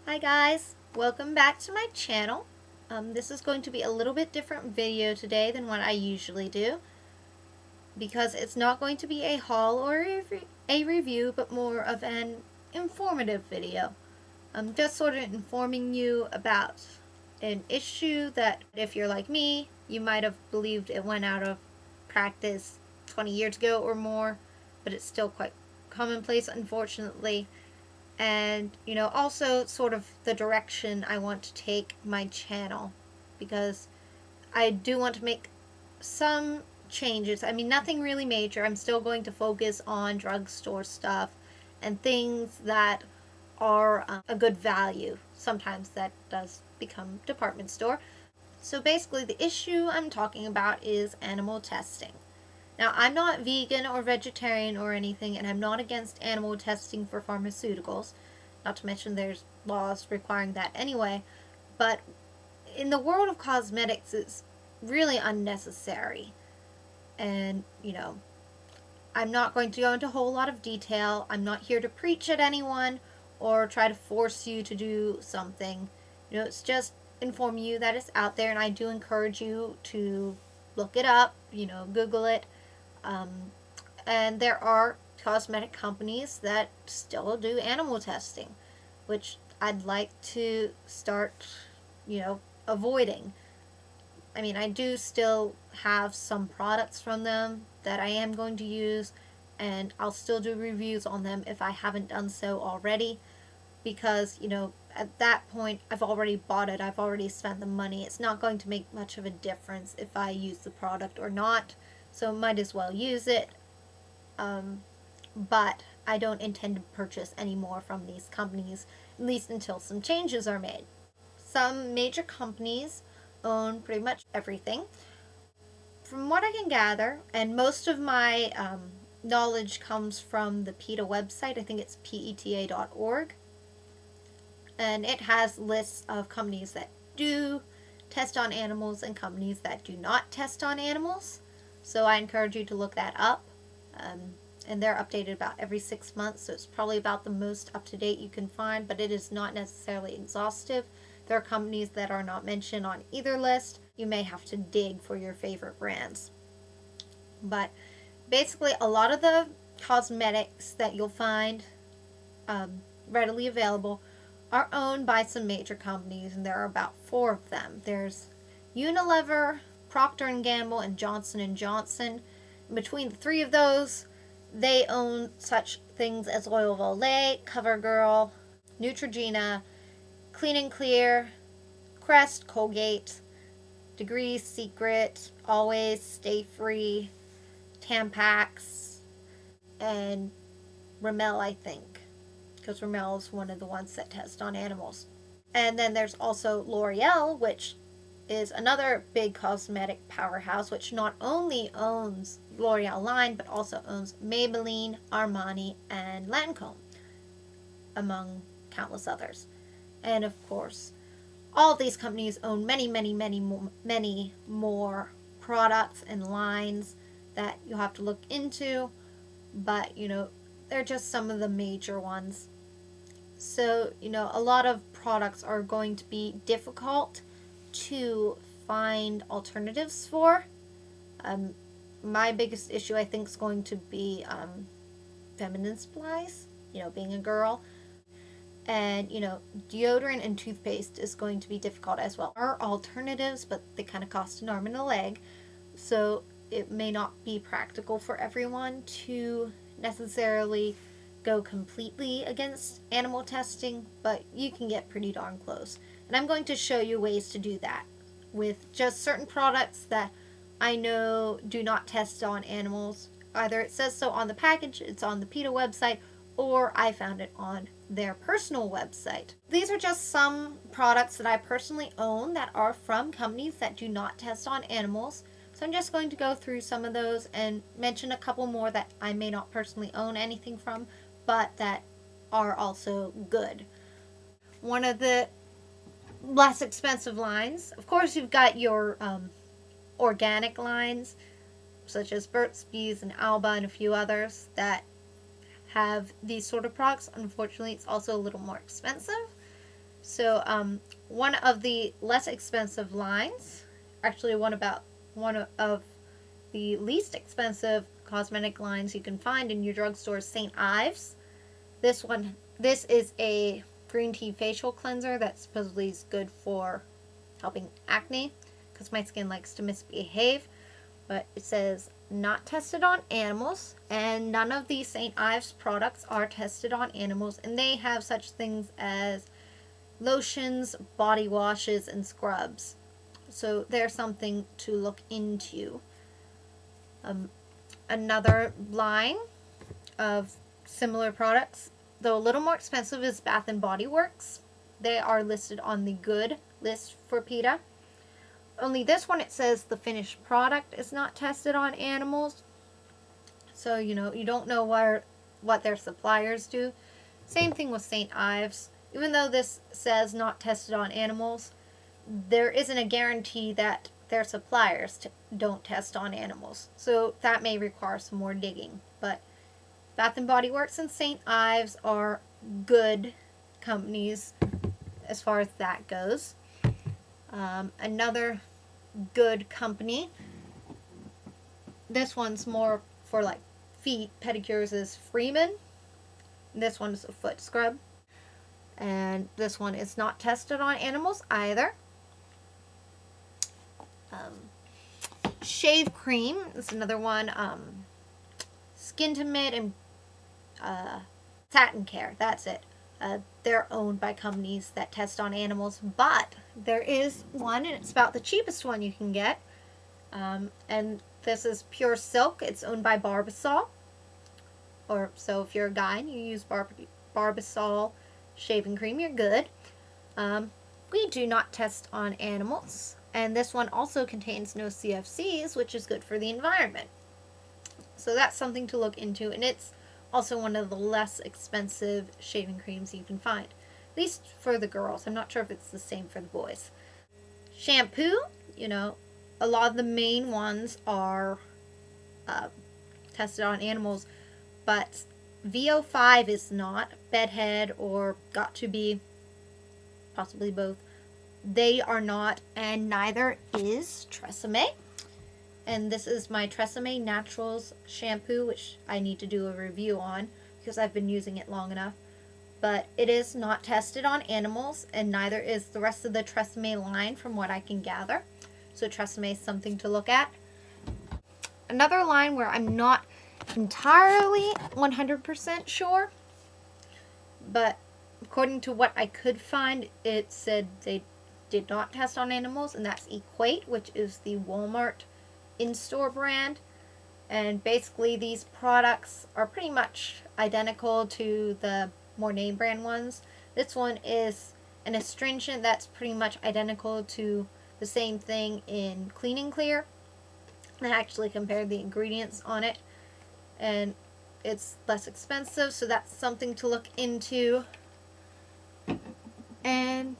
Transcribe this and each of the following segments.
Hi guys, welcome back to my channel. This is going to be a little bit different video today than what I usually do because it's not going to be a haul or a review, but more of an informative video. I'm just sort of informing you about an issue that if you're like me, you might have believed it went out of practice 20 years ago or more, but it's still quite commonplace, unfortunately. And also sort of the direction I want to take my channel, because I do want to make some changes. I mean, nothing really major. I'm still going to focus on drugstore stuff and things that are a good value. Sometimes that does become department store. So basically the issue I'm talking about is animal testing. Now, I'm not vegan or vegetarian or anything, and I'm not against animal testing for pharmaceuticals. Not to mention there's laws requiring that anyway. But in the world of cosmetics, it's really unnecessary. And, I'm not going to go into a whole lot of detail. I'm not here to preach at anyone or try to force you to do something. It's just inform you that it's out there, and I do encourage you to look it up, Google it. And there are cosmetic companies that still do animal testing, which I'd like to start, avoiding. I mean, I do still have some products from them that I am going to use, and I'll still do reviews on them if I haven't done so already, because, at that point, I've already bought it, I've already spent the money. It's not going to make much of a difference if I use the product or not. So might as well use it, but I don't intend to purchase any more from these companies, at least until some changes are made. Some major companies own pretty much everything. From what I can gather, and most of my knowledge comes from the PETA website, I think it's peta.org, and it has lists of companies that do test on animals and companies that do not test on animals. So I encourage you to look that up. And they're updated about every 6 months, so it's probably about the most up-to-date you can find, but it is not necessarily exhaustive. There are companies that are not mentioned on either list. You may have to dig for your favorite brands. But basically, a lot of the cosmetics that you'll find readily available are owned by some major companies, and there are about 4 of them. There's Unilever, Procter & Gamble, and Johnson & Johnson. Between the 3 of those, they own such things as L'Oreal Volay, CoverGirl, Neutrogena, Clean & Clear, Crest, Colgate, Degree, Secret, Always, Stay Free, Tampax, and Rimmel, I think, because Rimmel is one of the ones that test on animals. And then there's also L'Oreal, which is another big cosmetic powerhouse, which not only owns L'Oreal line, but also owns Maybelline, Armani, and Lancome, among countless others. And of course, all of these companies own many more products and lines that you'll have to look into, but they're just some of the major ones. So, a lot of products are going to be difficult to find alternatives for. My biggest issue, I think, is going to be feminine supplies, being a girl. And, deodorant and toothpaste is going to be difficult as well. There are alternatives, but they kind of cost an arm and a leg. So it may not be practical for everyone to necessarily go completely against animal testing, but you can get pretty darn close. And I'm going to show you ways to do that with just certain products that I know do not test on animals. Either it says so on the package, it's on the PETA website, or I found it on their personal website. These are just some products that I personally own that are from companies that do not test on animals. So I'm just going to go through some of those and mention a couple more that I may not personally own anything from, but that are also good. One of the less expensive lines, of course, you've got your organic lines, such as Burt's Bees and Alba and a few others that have these sort of products. Unfortunately, it's also a little more expensive. So one of the less expensive lines, actually one of the least expensive cosmetic lines you can find in your drugstore, St. Ives. This is a green tea facial cleanser that supposedly is good for helping acne, because my skin likes to misbehave. But it says not tested on animals, and none of these St. Ives products are tested on animals, and they have such things as lotions, body washes, and scrubs. So there's something to look into. Another line of similar products, though a little more expensive, is Bath and Body Works. They are listed on the good list for PETA. Only this one, it says the finished product is not tested on animals. So, you don't know what their suppliers do. Same thing with St. Ives. Even though this says not tested on animals, there isn't a guarantee that their suppliers don't test on animals. So that may require some more digging. But Bath and Body Works and St. Ives are good companies as far as that goes. Another good company, this one's more for like feet pedicures, is Freeman. This one is a foot scrub, and this one is not tested on animals either. Shave cream is another one. Skin to Mid and Satin Care, that's it. They're owned by companies that test on animals, but there is one, and it's about the cheapest one you can get. And this is Pure Silk. It's owned by Barbasol. So if you're a guy and you use Barbasol shaving cream, you're good. We do not test on animals. And this one also contains no CFCs, which is good for the environment. So that's something to look into, and it's also one of the less expensive shaving creams you can find. At least for the girls. I'm not sure if it's the same for the boys. Shampoo, a lot of the main ones are tested on animals, but VO5 is not. Bedhead or Got to Be, possibly both. They are not, and neither is Tresemme. And this is my Tresemme Naturals shampoo, which I need to do a review on because I've been using it long enough. But it is not tested on animals, and neither is the rest of the Tresemme line from what I can gather. So Tresemme is something to look at. Another line where I'm not entirely 100% sure, but according to what I could find, it said they did not test on animals, and that's Equate, which is the Walmart in-store brand. And basically these products are pretty much identical to the more name brand ones. This one is an astringent that's pretty much identical to the same thing in Clean and Clear. I actually compared the ingredients on it, and it's less expensive, so that's something to look into. And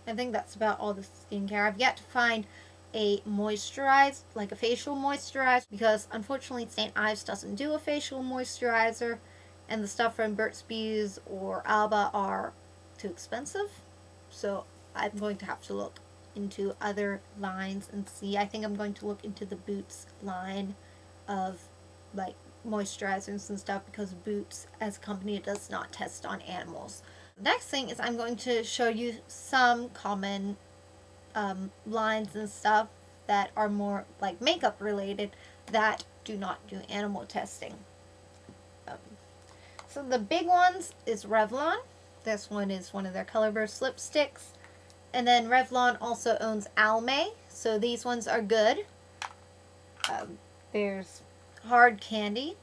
I think that's about all the skincare. I've yet to find a moisturizer, like a facial moisturizer, because unfortunately St. Ives doesn't do a facial moisturizer, and the stuff from Burt's Bees or Alba are too expensive. So I'm going to have to look into other lines and see. I think I'm going to look into the Boots line of like moisturizers and stuff, because Boots as a company does not test on animals. Next thing is I'm going to show you some common lines and stuff that are more like makeup related that do not do animal testing. So the big ones is Revlon. This one is one of their Color Burst lipsticks. And then Revlon also owns Almay, so these ones are good. There's Hard Candy.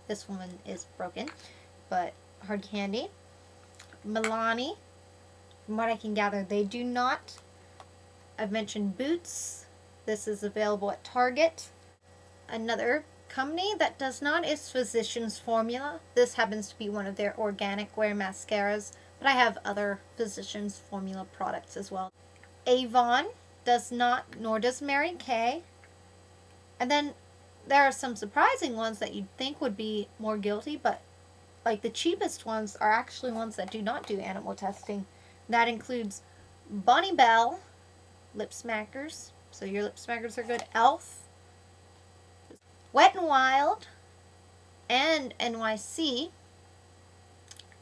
This one is broken, but Hard Candy. Milani. From what I can gather, they do not. I've mentioned Boots. This is available at Target. Another company that does not is Physicians Formula. This happens to be one of their organic wear mascaras, but I have other Physicians Formula products as well. Avon does not, nor does Mary Kay. And then there are some surprising ones that you'd think would be more guilty, but like the cheapest ones are actually ones that do not do animal testing. That includes Bonnie Bell lip smackers, so your lip smackers are good. Elf, Wet n Wild, and NYC,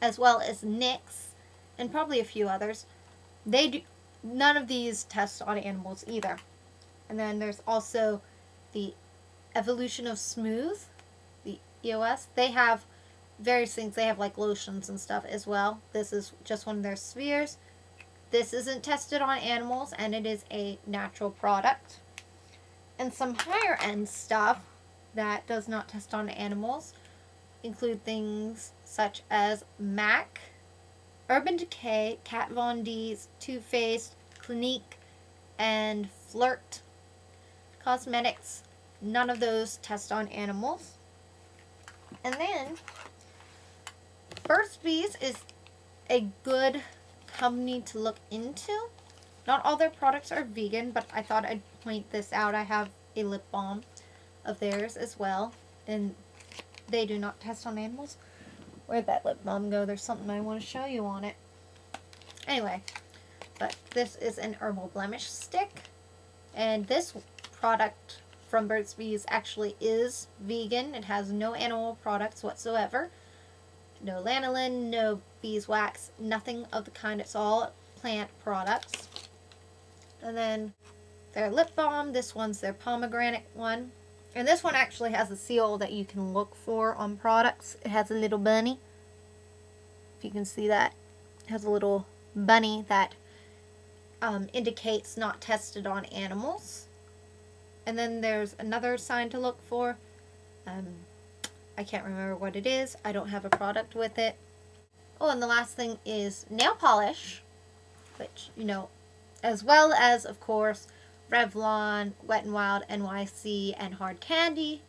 as well as NYX, and probably a few others. They do none of these test on animals either. And then there's also the Evolution of Smooth, the EOS. They have various things. They have like lotions and stuff as well. This is just one of their spheres. This isn't tested on animals, and it is a natural product. And some higher end stuff that does not test on animals include things such as MAC, Urban Decay, Kat Von D's, Too Faced, Clinique, and Flirt Cosmetics. None of those test on animals. And then Burt's Bees is a good company to look into. Not all their products are vegan, but I thought I'd point this out. I have a lip balm of theirs as well, and they do not test on animals. Where'd that lip balm go? There's something I want to show you on it. Anyway, but this is an herbal blemish stick, and this product from Burt's Bees actually is vegan. It has no animal products whatsoever. No lanolin, no beeswax, nothing of the kind. It's all plant products. And then their lip balm, this one's their pomegranate one. And this one actually has a seal that you can look for on products. It has a little bunny. If you can see that. It has a little bunny that indicates not tested on animals. And then there's another sign to look for. I can't remember what it is. I don't have a product with it. Oh, and the last thing is nail polish, which, you know, as well as, of course, Revlon, Wet n Wild, NYC, and Hard Candy.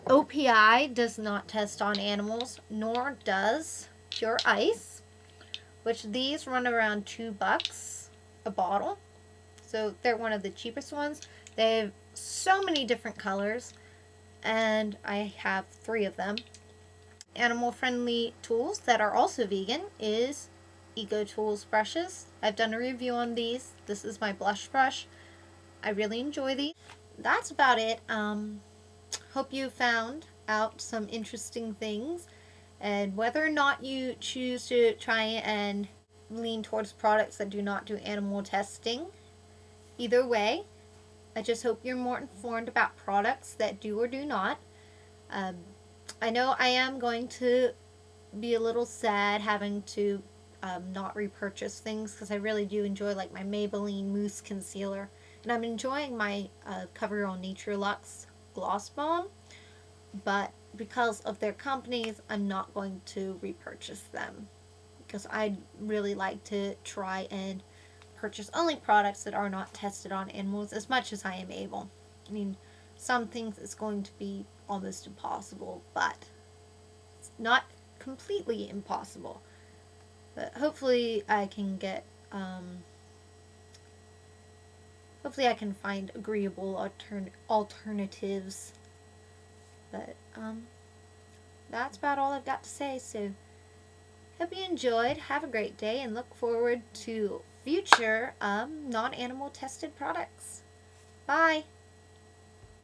OPI does not test on animals, nor does Pure Ice, which these run around $2 a bottle. So they're one of the cheapest ones. They have so many different colors, and I have 3 of them. Animal-friendly tools that are also vegan is Eco Tools brushes. I've done a review on these. This is my blush brush. I really enjoy these. That's about it. Hope you found out some interesting things, and whether or not you choose to try and lean towards products that do not do animal testing, either way, I just hope you're more informed about products that do or do not. I know I am going to be a little sad having to not repurchase things, because I really do enjoy like my Maybelline Mousse Concealer. And I'm enjoying my CoverGirl Nature Luxe Gloss Balm. But because of their companies, I'm not going to repurchase them, because I'd really like to try and purchase only products that are not tested on animals as much as I am able. I mean, some things it's going to be almost impossible, but it's not completely impossible. But hopefully I can get, hopefully I can find agreeable alternatives. But, that's about all I've got to say, so hope you enjoyed, have a great day, and look forward to future non-animal tested products. Bye!